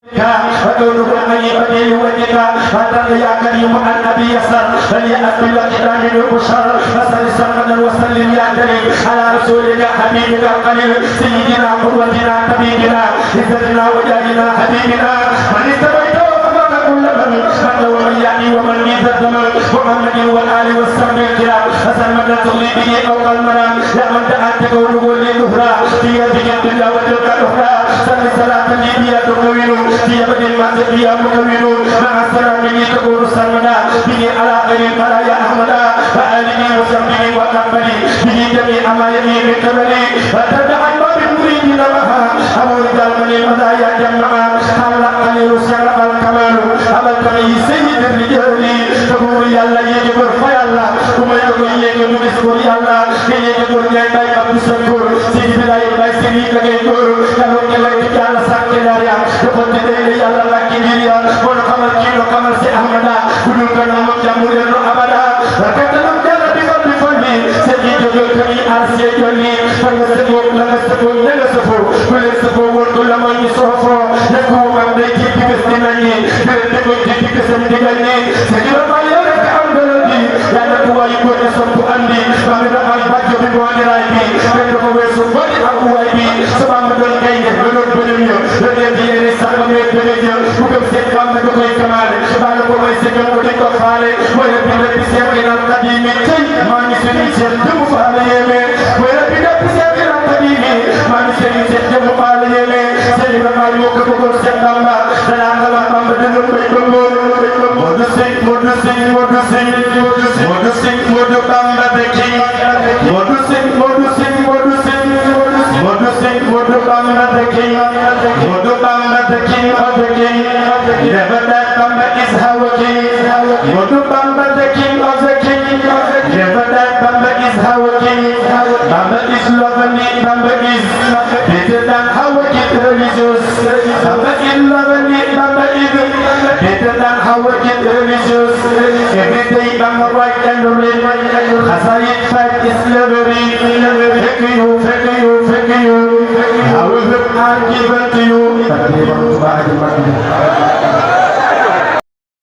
وكونك أي بديل وجهك هذا يا كريم النبي يسر فليأت بالكتاب البشر فصل سرمدا وسلم يا كريم على رسولك حبيبك القليل سيدنا قدوتنا طبيبنا عزتنا وجاهنا حبيبنا من استبيته فقد كل من ومن يعني ومن يزد محمد والآل والصحب الكرام فسلمدا تغلي به فوق المنام يا من دعت تقول للأخرى في يدك الدنيا وتلك الأخرى صل صلاة لي تقوين في بدل ما تبيا مكوين مع السلام تقول سرمدا به على خير البرايا أحمدا وآله وصحبه وكمله به جميع ما يلي من قبله فتدع الله بالمريد لها أبو رجال من المدايا جمعا حلق عليه الشرف الكمال أبد عليه سيد الرجال تقول يا الله يجبر فيا الله كما يقول يجبر يسكر يا الله يجبر يجبر أبو سكر سيد الله يبقى سيد لكيكور kalau kita bicara sakitnya seperti ini Allah lagi dia pun kamal si Ahmada kudu kana jamu dan abada berkata dalam jalan di segitu kami arsy joli pengesebut boleh sebut waktu lama ini sofa aku ambil kipi kestinanya bertemu kipi kesentingannya segitu bayar keambilnya dan aku ikut sembuh andi bangda baju di bawah lagi dan aku sembuh aku lagi sebab mendengai menurut beliau dan dia ini sama beliau bukan sekam dengan kemal baru boleh sekam udik kali boleh pindah siap dengan tadi mencai manusia ini jatuh palanya boleh pindah siap dengan tadi manusia ini jatuh palanya saya bermalu kebukul sekam dan anggalah pembedung berkumpul modusing tambah deking modusing tambah deking never that tambah is how a king tambah deking of the king never that tambah is how a king tambah is lovely tambah is better than how a king religious tambah is lovely tambah is better than how a king religious every day tambah right and real Hasayit fact is slavery fake you I will give it to you